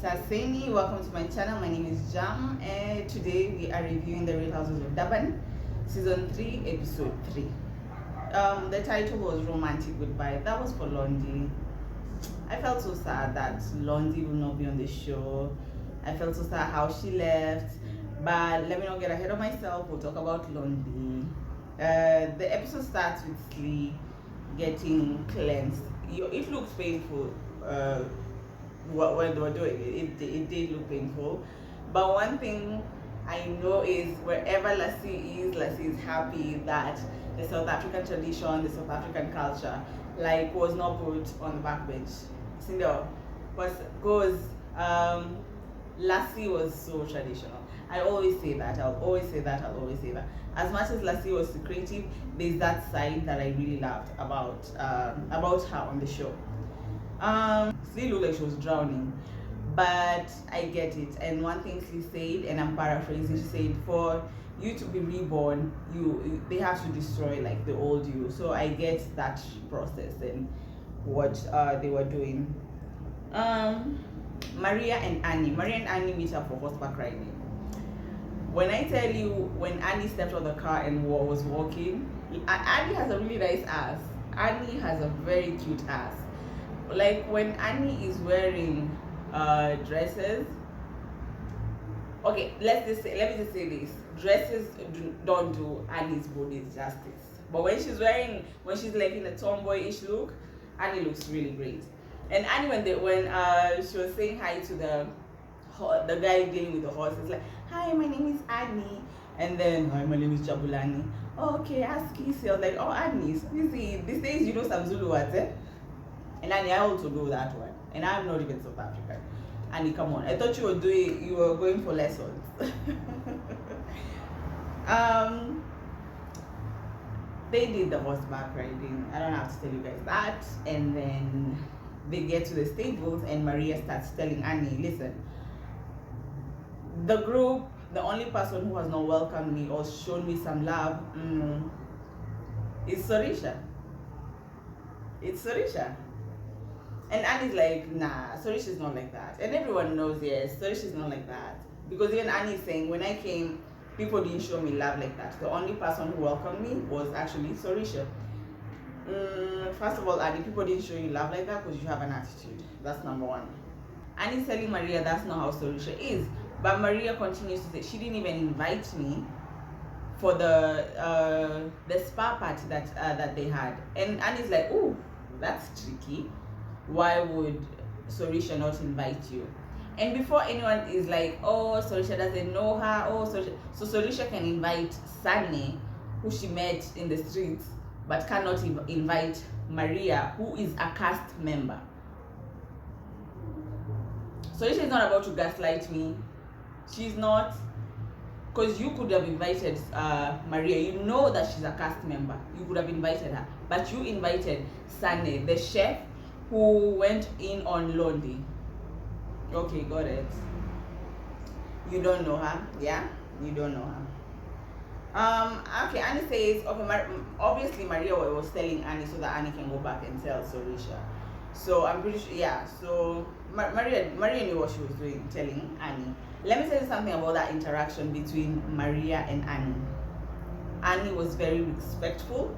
Saseni, welcome to my channel. My name is Jam, and today we are reviewing the Real Houses of Durban, season 3, episode 3. The title was Romantic Goodbye. That was for Londie. I felt so sad that Londie will not be on the show. I felt so sad how she left, but let me not get ahead of myself. We'll talk about Londie. The episode starts with Slee getting cleansed. It looks painful. What they were doing, it did look painful, but one thing I know is wherever Lassie is happy that the South African tradition, the South African culture, was not put on the back bench. Cindy was because Lassie was so traditional. I always say that. I'll always say that. As much as Lassie was secretive, there's that side that I really loved about her on the show. Slee looked like she was drowning, but I get it. And one thing Slee said, and I'm paraphrasing, she said, for you to be reborn, they have to destroy the old you. So I get that process and what they were doing. Maria and Annie meet up for horseback riding. When I tell you, when Annie stepped on the car and was walking, Annie has a really nice ass. Annie has a very cute ass. When Annie is wearing dresses, okay, let me just say this: dresses don't do Annie's body justice. But when she's in a tomboyish look, Annie looks really great. And Annie, when she was saying hi to the guy dealing with the horse, it's like, "Hi, my name is Annie," and then, "Hi, my name is Jabulani." "Oh, okay, ask Kisi." I was like, "Oh, Annie, you see, these days you know some Zulu words, eh?" And Annie, I also know that one. And I'm not even South African. Annie, come on. I thought you were going for lessons. They did the horseback riding. I don't have to tell you guys that. And then they get to the stables and Maria starts telling Annie, "Listen, the group, the only person who has not welcomed me or shown me some love is Sorisha. It's Sorisha." And Annie's like, "Nah, Sorisha's not like that." And everyone knows, yes, Sorisha's not like that. Because even Annie's saying, when I came, people didn't show me love like that. The only person who welcomed me was actually Sorisha. First of all, Annie, people didn't show you love like that because you have an attitude. That's number one. Annie's telling Maria that's not how Sorisha is. But Maria continues to say, she didn't even invite me for the spa party that they had. And Annie's like, "Oh, that's tricky. Why would Sorisha not invite you?" And before anyone is like, "Oh, Sorisha doesn't know her," so Sorisha can invite Sunny, who she met in the streets, but cannot invite Maria, who is a cast member. Sorisha is not about to gaslight me. She's not, because you could have invited Maria. You know that she's a cast member. You could have invited her, but you invited Sunny, the chef, who went in on Londie. Okay, got it. You don't know her, yeah? You don't know her. Okay, Annie says, okay, obviously Maria was telling Annie so that Annie can go back and tell Sorisha. So I'm pretty sure, yeah. So Maria knew what she was doing, telling Annie. Let me tell you something about that interaction between Maria and Annie. Annie was very respectful.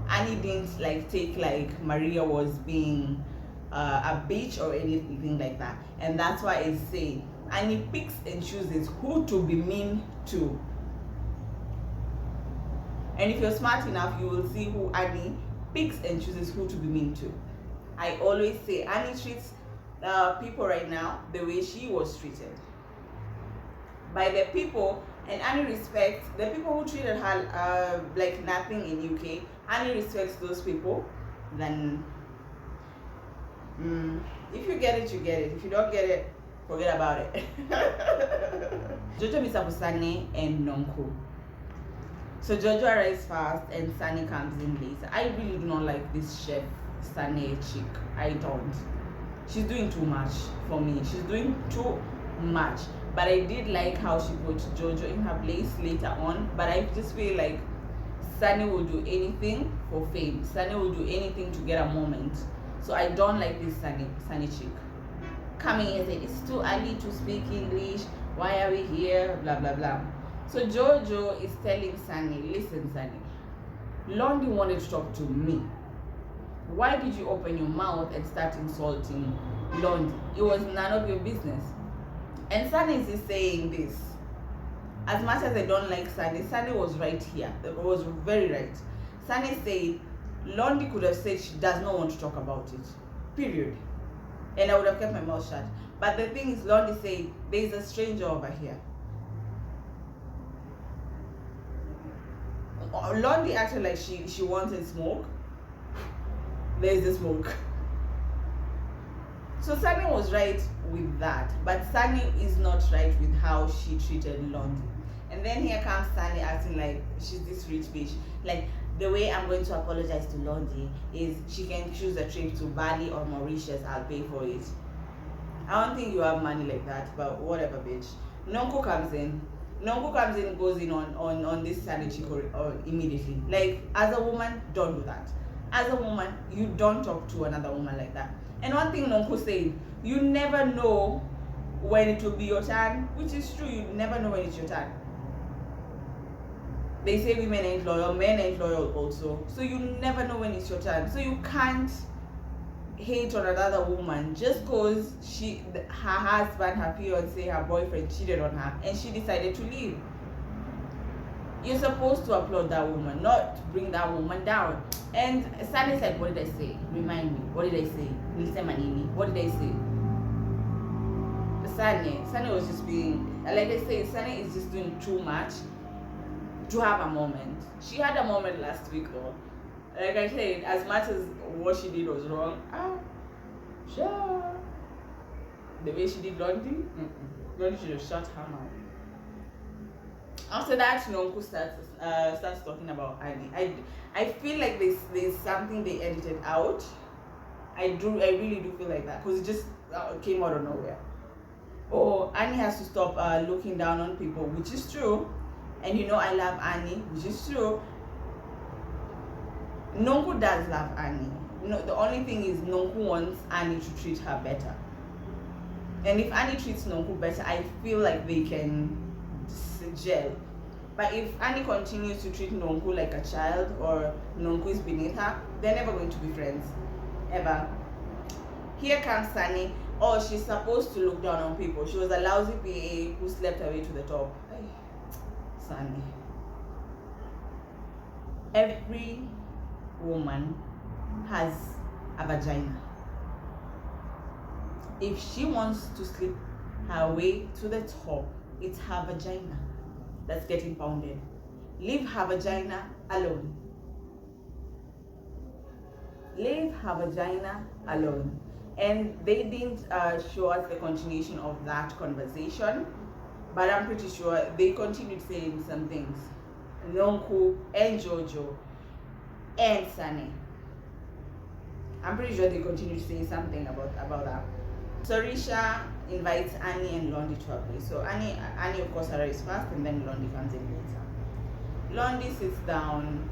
Annie didn't take Maria was being a bitch or anything like that. And that's why I say Annie picks and chooses who to be mean to. And if you're smart enough, you will see who Annie picks and chooses who to be mean to. I always say Annie treats people right now the way she was treated by the people, and Annie respects the people who treated her like nothing in UK. Annie respects those people. Then if you get it, you get it. If you don't get it, forget about it. Jojo meets up with Sunny and Nonku. So Jojo arrives first and Sunny comes in later. I really do not like this chef Sunny chick. I don't. She's doing too much for me. She's doing too much. But I did like how she put Jojo in her place later on. But I just feel like Sunny will do anything for fame. Sunny will do anything to get a moment. So I don't like this Sunny chick. coming and saying it's too early to speak English. Why are we here? Blah blah blah. So Jojo is telling Sunny, listen, Sunny, Londie wanted to talk to me. Why did you open your mouth and start insulting Londie? It was none of your business. And Sunny is saying this. As much as I don't like Sunny, Sunny was right here. It was very right. Sunny said, Londie could have said she does not want to talk about it. Period. And I would have kept my mouth shut. But the thing is, Londie said, there is a stranger over here. Londie acted like she wanted smoke. There is the smoke. So Sunny was right with that, but Sunny is not right with how she treated Londie. And then here comes Sunny acting like she's this rich bitch. Like, the way I'm going to apologize to Londie is she can choose a trip to Bali or Mauritius, I'll pay for it. I don't think you have money like that, but whatever, bitch. Nonku comes in, goes in on this Sunny chico immediately. Like, as a woman, don't do that. As a woman, you don't talk to another woman like that. And one thing Nonku said, you never know when it will be your turn, which is true, you never know when it's your turn. They say women ain't loyal, men ain't loyal also. So you never know when it's your turn. So you can't hate on another woman just because her husband, her fiance, her boyfriend cheated on her and she decided to leave. You're supposed to applaud that woman, not bring that woman down. And Sunny said, what did I say? Remind me. What did I say? What did I say? Sunny was just being, like I said, Sunny is just doing too much to have a moment. She had a moment last week though. Like I said, as much as what she did was wrong, sure. The way she did Londie, Londie should have shut her mouth. After that, Nonku starts talking about Annie. I feel like there's something they edited out. I really do feel like that because it just came out of nowhere. Oh, Annie has to stop looking down on people, which is true. And you know I love Annie, which is true. Nonku does love Annie. No, the only thing is Nonku wants Annie to treat her better. And if Annie treats Nonku better, I feel like they can gel. But if Annie continues to treat Nonku like a child or Nonku is beneath her, they're never going to be friends. Ever. Here comes Sunny. Oh, she's supposed to look down on people. She was a lousy PA who slept her way to the top. Sunny. Every woman has a vagina. If she wants to sleep her way to the top, it's her vagina that's getting pounded. Leave her vagina alone. Leave her vagina alone. And they didn't show us the continuation of that conversation, but I'm pretty sure they continued saying some things. Nonku and Jojo and Sunny. I'm pretty sure they continued saying something about that. Sorisha invites Annie and Londie to her place. So Annie of course arrives first and then Londie comes in later. Londie sits down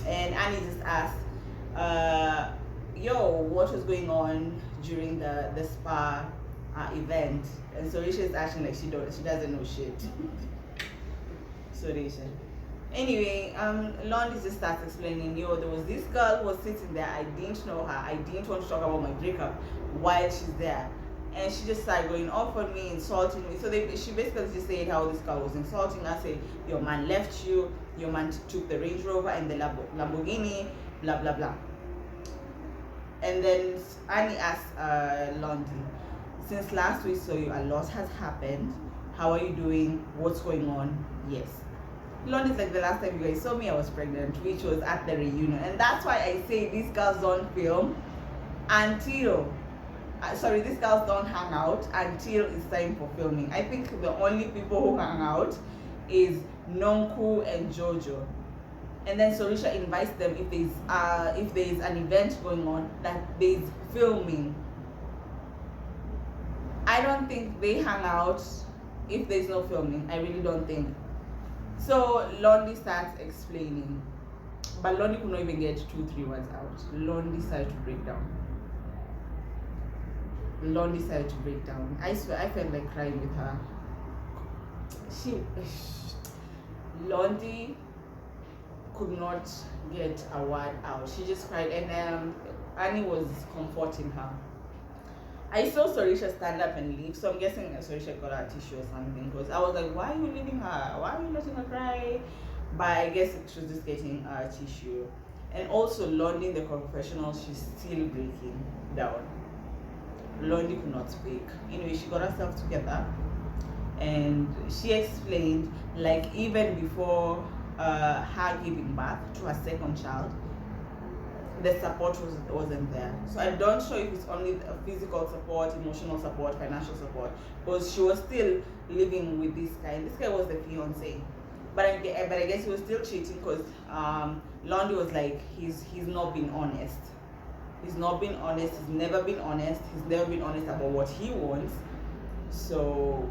and Annie just asks, yo, what was going on during the spa event? And Sorisha is acting like she doesn't know shit. Sorisha. Anyway, Londie just starts explaining, yo, there was this girl who was sitting there, I didn't know her, I didn't want to talk about my breakup while she's there. And she just started going off on me, insulting me. So she basically just said how this girl was insulting her, said, your man left you, your man took the Range Rover and the Lamborghini, blah, blah, blah. And then Annie asked Londie, since last we saw you, a lot has happened. How are you doing? What's going on? Yes. Londie's like, the last time you guys saw me, I was pregnant, which was at the reunion. And that's why I say these girls don't film until, these girls don't hang out until it's time for filming. I think the only people who hang out is Nonku and Jojo. And then Sorisha invites them if there's an event going on that there's filming. I don't think they hang out if there's no filming. I really don't think. So Londie starts explaining, but Londie could not even get 2-3 words out. Londie started to break down. Londie decided to break down. I swear, I felt like crying with her. Londie could not get a word out. She just cried, and Annie was comforting her. I saw Sorisha stand up and leave, so I'm guessing Sorisha got her tissue or something, because I was like, why are you leaving her? Why are you letting her cry? But I guess she was just getting tissue. And also, Londie, the confessional, she's still breaking down. Londie could not speak. Anyway, she got herself together and she explained, like, even before her giving birth to her second child, the support wasn't there. So I don't know if it's only physical support, emotional support, financial support, because she was still living with this guy. This guy was the fiance, but I guess he was still cheating, because Londie was like, he's not been honest. He's not been honest. He's never been honest. He's never been honest about what he wants. So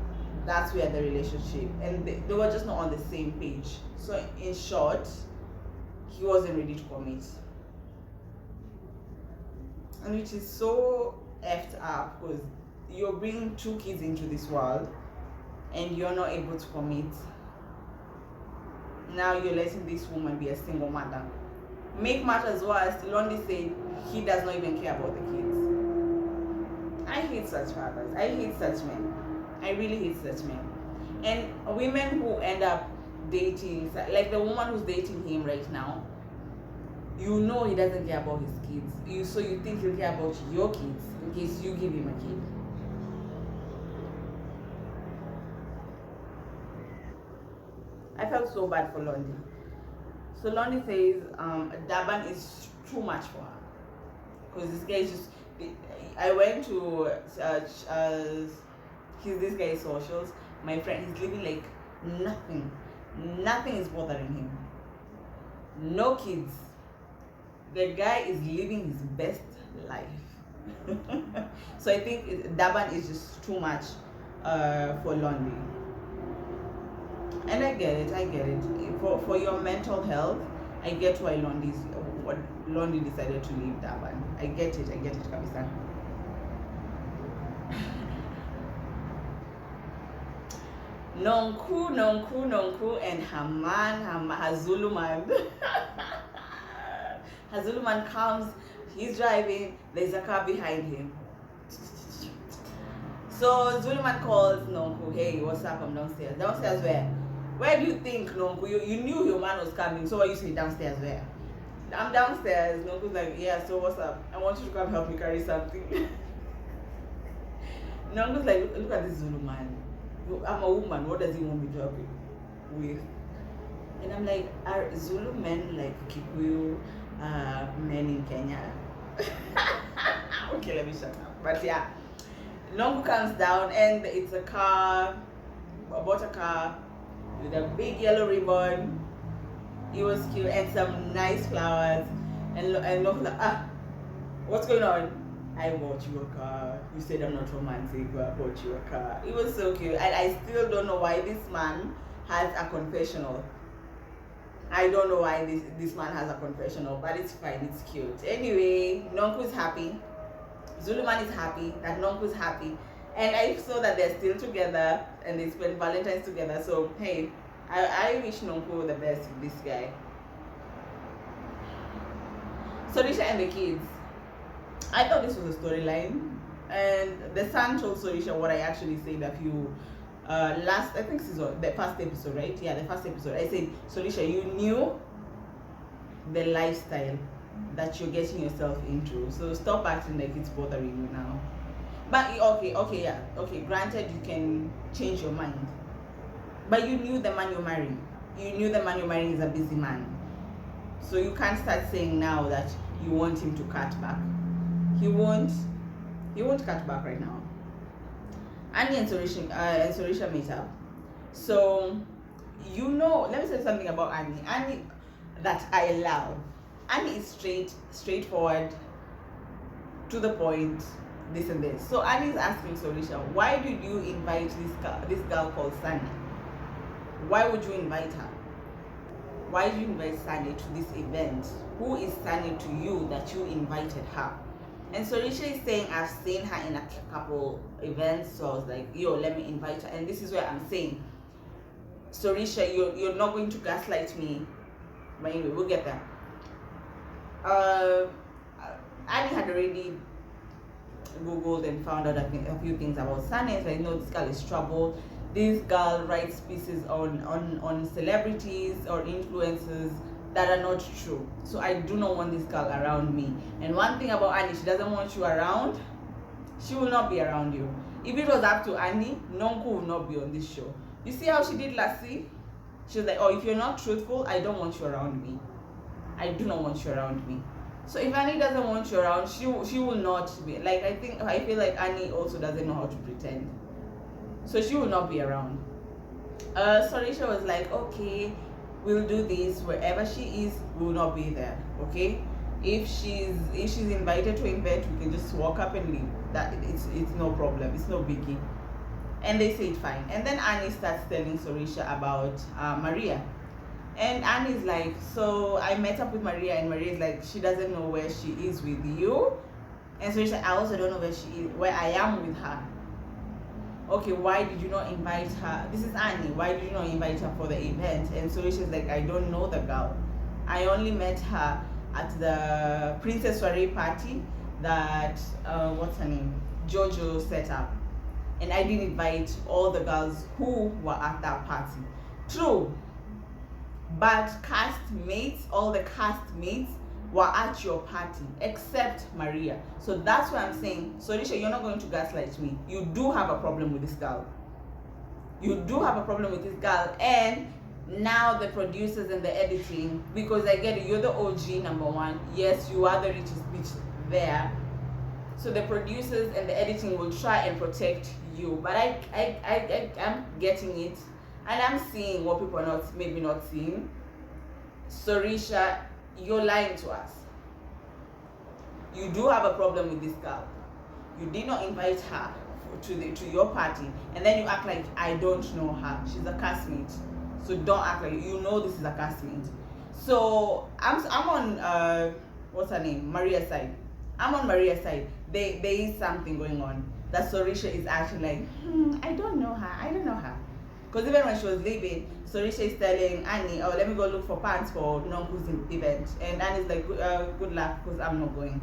that's where the relationship, and they were just not on the same page. So in short, he wasn't ready to commit. And which is so effed up, because you're bringing 2 kids into this world and you're not able to commit. Now you're letting this woman be a single mother. Make matters worse, Londie said he does not even care about the kids. I hate such fathers. I hate such men. I really hate such men. And women who end up dating, like the woman who's dating him right now, you know he doesn't care about his kids. So you think he'll care about your kids in case you give him a kid. I felt so bad for Londie. So Londie says Durban is too much for her, because this guy is just. I went to this guy's socials. My friend, he's living like nothing is bothering him. No kids. The guy is living his best life. So I think Durban is just too much for Londie. And I get it. For your mental health, I get why Londie decided to leave Durban. I get it, Kabisa. Nonku, and her man, her Zulu man. Her Zulu man comes, he's driving, there's a car behind him. So Zulu man calls Nonku, hey, what's up? I'm downstairs. Downstairs where? Where do you think, Nonku? You knew your man was coming, so why you say downstairs where? I'm downstairs. Nonku's like, yeah, so what's up? I want you to come help me carry something. Nonku's like, look at this Zulu man. I'm a woman, what does he want me to help him with? And I'm like, are Zulu men like Kikuyu men in Kenya? Okay, let me shut up. But yeah, Nonku comes down and it's a car, bought a car with a big yellow ribbon. It was cute, and some nice flowers. And Nonku's like, what's going on? I bought you a car. You said I'm not romantic, but I bought you a car. It was so cute. And I still don't know why this man has a confessional. I don't know why this man has a confessional, but it's fine, it's cute. Anyway, Nonku's happy. Zulu man is happy that Nonku's happy. And I saw that they're still together and they spent Valentine's together. So hey, I wish Nonku the best with this guy. Sorisha and the kids. I thought this was a storyline, and the son told Sorisha what I actually said a few I think this is the first episode, right? Yeah, the first episode. I said, Sorisha, you knew the lifestyle that you're getting yourself into, so stop acting like it's bothering you now. But okay, granted, you can change your mind, but you knew the man you're marrying. You knew the man you're marrying is a busy man, so you can't start saying now that you want him to cut back. He won't cut back right now. Annie and Sorisha meet up. So, let me say something about Annie. Annie that I love. Annie is straightforward, to the point, this and this. So Annie is asking Sorisha, why did you invite this girl called Sunny? Why would you invite her? Why did you invite Sunny to this event? Who is Sunny to you that you invited her? And Sorisha is saying, I've seen her in a couple events, so I was like, yo, let me invite her. And this is where I'm saying, Sorisha, you're not going to gaslight me. But anyway, we'll get there. Annie had already googled and found out a few things about Sunny. So I know this girl is trouble. This girl writes pieces on celebrities or influencers that are not true. So I do not want this girl around me. And one thing about Annie, she doesn't want you around. She will not be around you. If it was up to Annie, Nonku will not be on this show. You see how she did last week? She was like, oh, if you're not truthful, I don't want you around me. I do not want you around me. So if Annie doesn't want you around, she will not be. Like, I feel like Annie also doesn't know how to pretend. So she will not be around. Sorisha was like, okay, we'll do this. Wherever she is, we will not be there. Okay? If she's invited to an event, we can just walk up and leave. That it's no problem. It's no biggie. And they say it's fine. And then Annie starts telling Sorisha about Maria. And Annie's like, so I met up with Maria, and Maria's like, she doesn't know where she is with you. And so she's like, I also don't know where I am with her. Okay, why did you not invite her? This is Annie. Why did you not invite her for the event? And so she's like, I don't know the girl. I only met her at the Princess Soiree party that, what's her name? Jojo set up. And I didn't invite all the girls who were at that party. True. But all the cast mates were at your party except Maria. So that's why I'm saying, Sorisha, you're not going to gaslight me. You do have a problem with this girl. You do have a problem with this girl. And now the producers and the editing, because I get it, you're the OG number one. Yes, you are the richest bitch there. So the producers and the editing will try and protect you. But I'm getting it. And I'm seeing what people are maybe not seeing. Sorisha, you're lying to us. You do have a problem with this girl. You did not invite her to your party, and then you act like I don't know her. She's a castmate, so don't act like you know this is a castmate. So I'm on what's her name? Maria's side. I'm on Maria's side. There is something going on that Sorisha is actually like, I don't know her. I don't know her. Because even when she was leaving, Sorisha is telling Annie, oh, let me go look for pants for Nonku's event. And Annie's like, good luck, because I'm not going.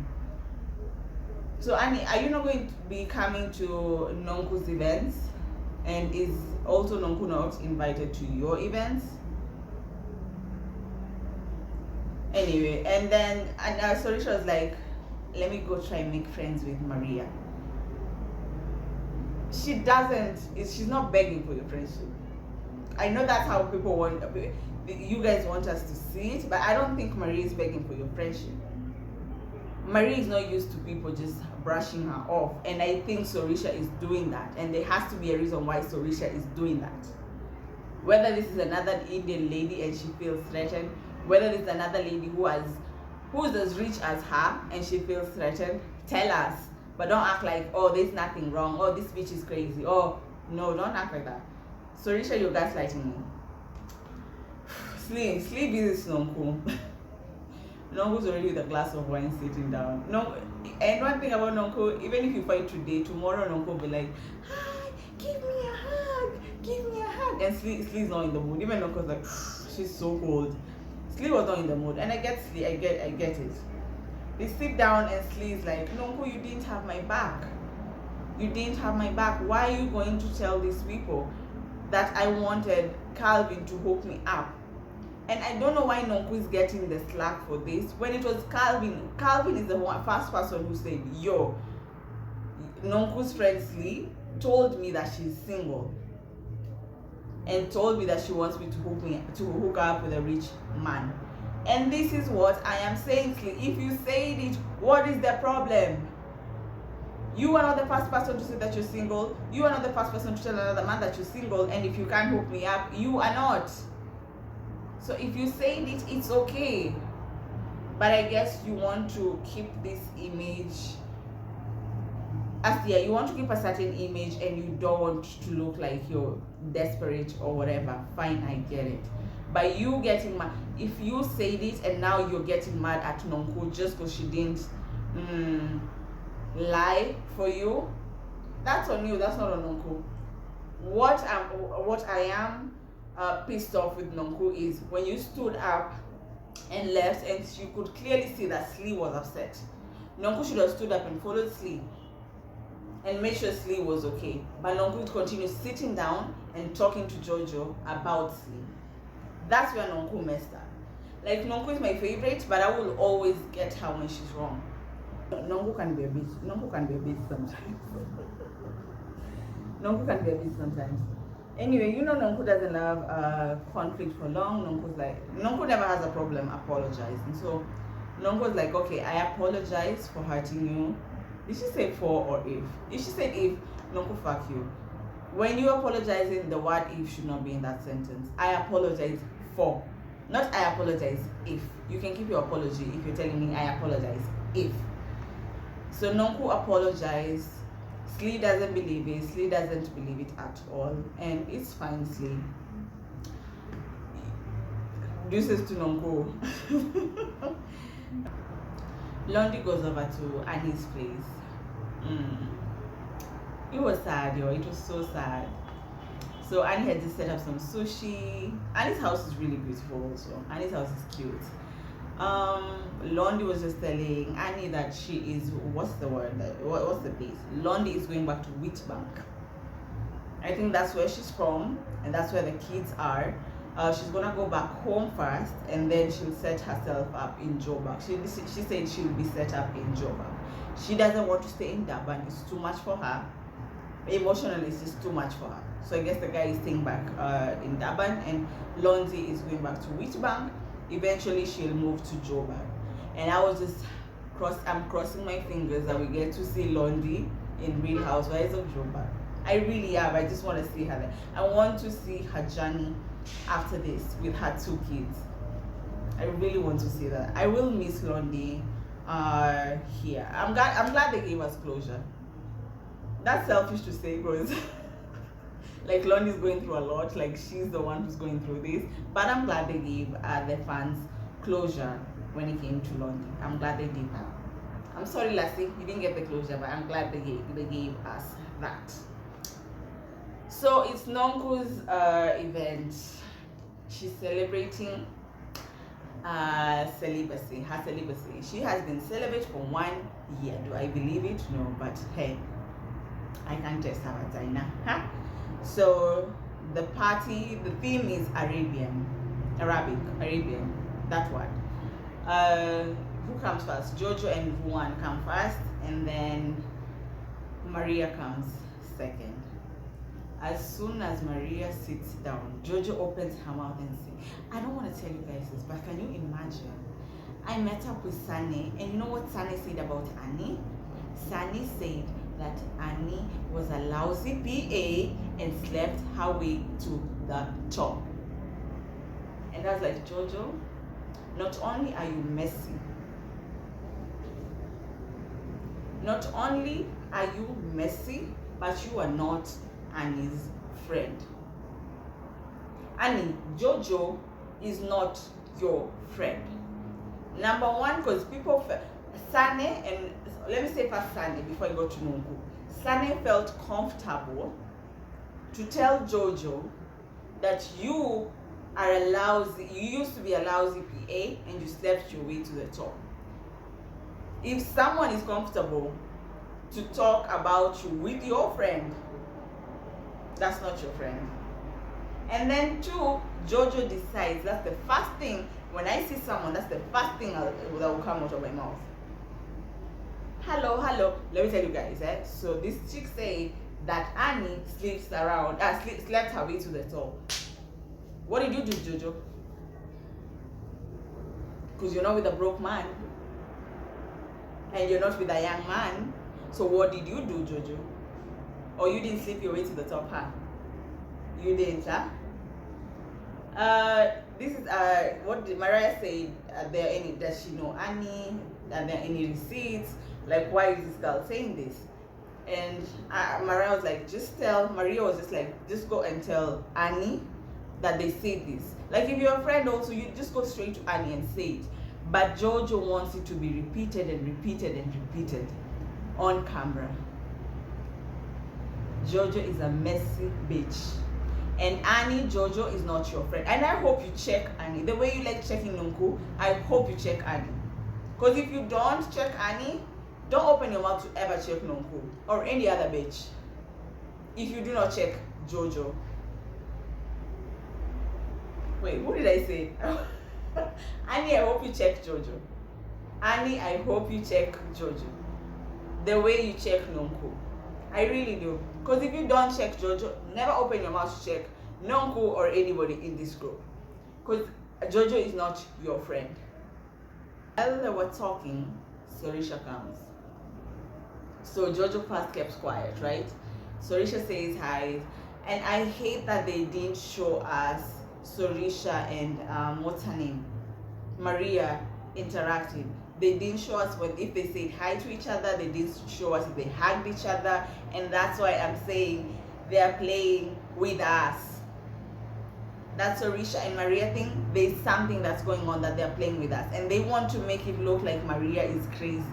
So Annie, are you not going to be coming to Nonku's events? And is also Nonku not invited to your events? Anyway, and then Sorisha was like, let me go try and make friends with Maria. She's not begging for your friendship. I know that's how people want, you guys want us to see it, but I don't think Maria is begging for your friendship. Maria is not used to people just brushing her off, and I think Sorisha is doing that, and there has to be a reason why Sorisha is doing that. Whether this is another Indian lady and she feels threatened, whether this is another lady who's as rich as her and she feels threatened, tell us. But don't act like, oh, there's nothing wrong. Oh, this bitch is crazy. Oh, no, don't act like that. Sorisha, you're gaslighting me. Sleep is Nonku. Nonku's already with a glass of wine sitting down. No, and one thing about Nonku, even if you fight today, tomorrow Nonku will be like, hi, give me a hug, give me a hug. And Slee's not in the mood. Even Nonku's like, she's so cold. Slee was not in the mood. And I get Slee, I get it. They sit down and Slee's like, Nonku, you didn't have my back. You didn't have my back. Why are you going to tell these people that I wanted Calvin to hook me up? And I don't know why Nonku is getting the slack for this. When it was Calvin is the first person who said, yo, Nonku's friend Slee told me that she's single and told me that she wants me to hook her up with a rich man. And this is what I am saying, Slee. If you said it, what is the problem? You are not the first person to say that you're single. You are not the first person to tell another man that you're single. And if you can't hook me up, you are not. So if you said it, it's okay. But I guess you want to keep this image. You want to keep a certain image and you don't want to look like you're desperate or whatever. Fine, I get it. But you getting mad, if you said it and now you're getting mad at Nonku just because she didn't lie for you, that's on you. That's not on Nonku. What I am pissed off with Nonku is when you stood up and left, and you could clearly see that Slee was upset. Nonku should have stood up and followed Slee and made sure Slee was okay. But Nonku would continue sitting down and talking to Jojo about Slee. That's where Nonku messed up. Like, Nonku is my favorite, but I will always get her when she's wrong. Nonku can be a bitch. Nonku can be a bitch sometimes. Nonku can be a bitch sometimes. Anyway, you know Nonku doesn't have conflict for long. Nonku never has a problem apologizing. So Nonku's like, okay, I apologize for hurting you. Did she say for or if? If she said if, Nonku, fuck you. When you apologizing, the word if should not be in that sentence. I apologize for. Not I apologize if. You can keep your apology if you're telling me I apologize if. So Nonku apologized. Slee doesn't believe it. Slee doesn't believe it at all. And it's fine, Slee. Deuces to Nonku. Londie goes over to Annie's place. It was sad, yo. It was so sad. So Annie had to set up some sushi. Annie's house is really beautiful also. Annie's house is cute. Londie was just telling Annie that she is, what's the place? Londie is going back to Witbank. I think that's where she's from, and that's where the kids are. She's gonna go back home first, and then she'll set herself up in Joburg. She said she'll be set up in Joburg. She doesn't want to stay in Durban. It's too much for her. Emotionally, it's just too much for her. So I guess the guy is staying back in Durban, and Londie is going back to Witbank. Eventually, she'll move to Joburg. And I was just I'm crossing my fingers that we get to see Londie in Real Housewives of Joburg. I really am. I just want to see her there. I want to see her journey after this with her 2 kids. I really want to see that. I will miss Londie here. I'm glad they gave us closure. That's selfish to say, because like Londie's going through a lot. Like, she's the one who's going through this. But I'm glad they gave the fans closure when it came to Londie. I'm glad they did that. I'm sorry, Lassie, you didn't get the closure, but I'm glad they gave us that. So it's Nonku's event. She's celebrating celibacy, her celibacy. She has been celibate for 1 year. Do I believe it? No, but hey, I can't test her vagina. Huh? So the party, the theme is Arabian, that one. Who comes first? Jojo and Juan come first, and then Maria comes second. As soon as Maria sits down, Jojo opens her mouth and says, I don't want to tell you guys this, but can you imagine? I met up with Sane, and you know what Sane said about Annie? Sane said that Annie was a lousy PA and slept her way to the top. And I was like, Jojo, not only are you messy, but you are not Annie's friend. Annie, Jojo is not your friend. Number one, because people, Sane, and let me say first Sane before I go to Nonku. Sane felt comfortable to tell Jojo that you used to be a lousy PA and you slept your way to the top. If someone is comfortable to talk about you with your friend, that's not your friend. And then 2, Jojo decides, that's the first thing, when I see someone, that's the first thing that will come out of my mouth. Hello, let me tell you guys, so this chick say that Annie slept her way to the top. What did you do, Jojo? Because you're not with a broke man, and you're not with a young man. So what did you do, Jojo? Or you didn't sleep your way to the top, huh? You didn't, huh? This is what Mariah said. Does she know Annie? Are there any receipts? Like, why is this girl saying this? And Maria was like, Maria was just like, just go and tell Annie that they said this. Like, if you're a friend also, you just go straight to Annie and say it. But Jojo wants it to be repeated and repeated and repeated. on camera. Jojo is a messy bitch. And Annie, Jojo is not your friend. And I hope you check Annie. The way you like checking Nonku, I hope you check Annie. Because if you don't check Annie, don't open your mouth to ever check Nonku or any other bitch. If you do not check Jojo. Wait, what did I say? Annie, I hope you check Jojo. Annie, I hope you check Jojo. The way you check Nonku. I really do. Because if you don't check Jojo, never open your mouth to check Nonku or anybody in this group. Because Jojo is not your friend. While they were talking, Sorisha comes. So Jojo first kept quiet, right? Sorisha says hi. And I hate that they didn't show us Sorisha and what's her name? Maria interacting. They didn't show us if they said hi to each other. They didn't show us if they hugged each other. And that's why I'm saying they're playing with us. That Sorisha and Maria thing, there's something that's going on that they're playing with us. And they want to make it look like Maria is crazy.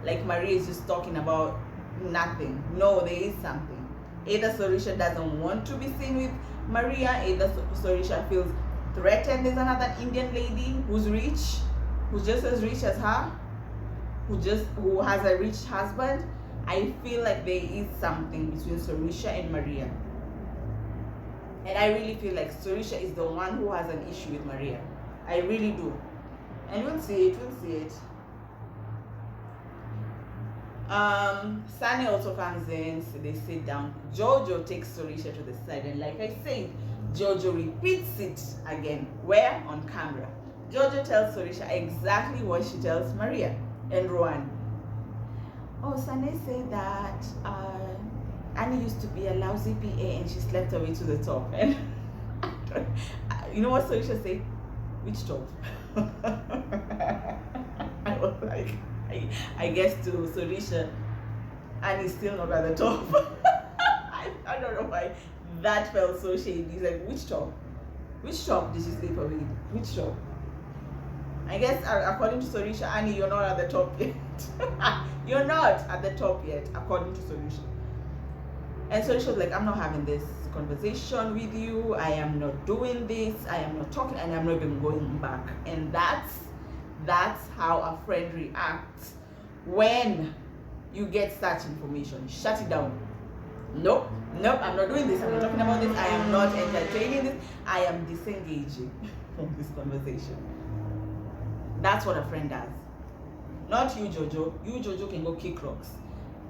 Like Maria is just talking about nothing. No, there is something. Either Sorisha doesn't want to be seen with Maria, either Sorisha feels threatened. There's another Indian lady who's rich, who's just as rich as her, who has a rich husband. I feel like there is something between Sorisha and Maria. And I really feel like Sorisha is the one who has an issue with Maria. I really do. And we'll see it. Sunny also comes in, so they sit down. Jojo takes Sorisha to the side, and like I said, Jojo repeats it again. Where? On camera. Jojo tells Sorisha exactly what she tells Maria and Rowan. Oh, Sunny said that Annie used to be a lousy PA and she slept her way to the top. And you know what Sorisha said? Which top? I was like, I guess to Sorisha, Annie's still not at the top. I don't know why that felt so shady. He's like, which top? Which top did she sleep away? Which top? I guess according to Sorisha, Annie, you're not at the top yet. You're not at the top yet, according to Sorisha. And Sorisha was like, I'm not having this conversation with you. I am not doing this. I am not talking, and I'm not even going back. And that's how a friend reacts when you get such information. Shut it down. Nope, I'm not doing this. I'm not talking about this. I am not entertaining this. I am disengaging from this conversation. That's what a friend does. Not you, Jojo. You, Jojo, can go kick rocks.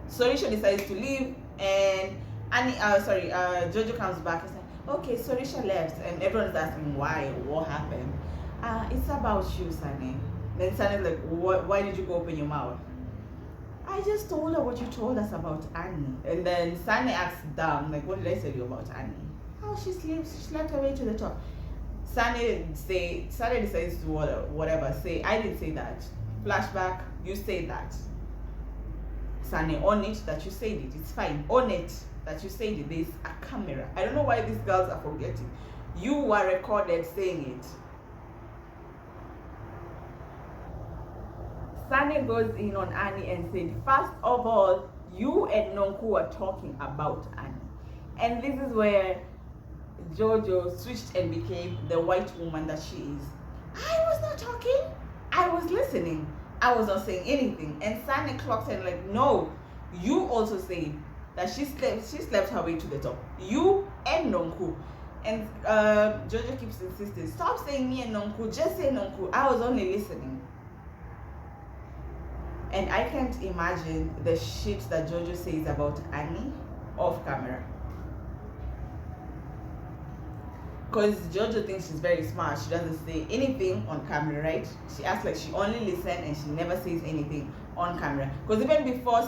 Sorisha decides to leave, and Jojo comes back and says, okay, Sorisha left, and everyone's asking why, what happened. It's about you, Sunny. Then Sunny's like, why did you go open your mouth? I just told her what you told us about Annie. And then Sunny asks dumb, like, what did I tell you about Annie? Oh, she slept her way to the top. Sunny decides to whatever, say, I didn't say that. Flashback, you say that. Sunny, own it that you said it. It's fine. Own it that you said it. There's a camera. I don't know why these girls are forgetting. You were recorded saying it. Sunny goes in on Annie and said, first of all, you and Nonku are talking about Annie. And this is where Jojo switched and became the white woman that she is. I was not talking. I was listening. I was not saying anything. And Sunny clocked in like, no, you also said that she slept her way to the top. You and Nonku. And Jojo keeps insisting, stop saying me and Nonku, just say Nonku. I was only listening. And I can't imagine the shit that Jojo says about Annie off camera. Because Jojo thinks she's very smart. She doesn't say anything on camera, right? She acts like she only listens and she never says anything on camera. Because even before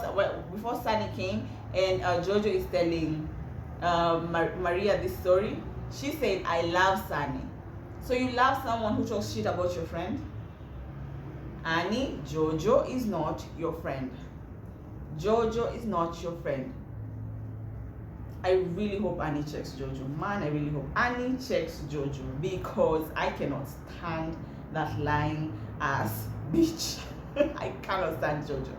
Sunny came and Jojo is telling Maria this story, she said, I love Sunny. So you love someone who talks shit about your friend? Annie, Jojo is not your friend. Jojo is not your friend. I really hope Annie checks Jojo. Man, I really hope Annie checks Jojo, because I cannot stand that lying ass bitch. I cannot stand Jojo.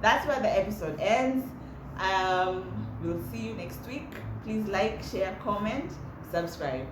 that's where the episode ends. We'll see you next week. Please like, share, comment, subscribe.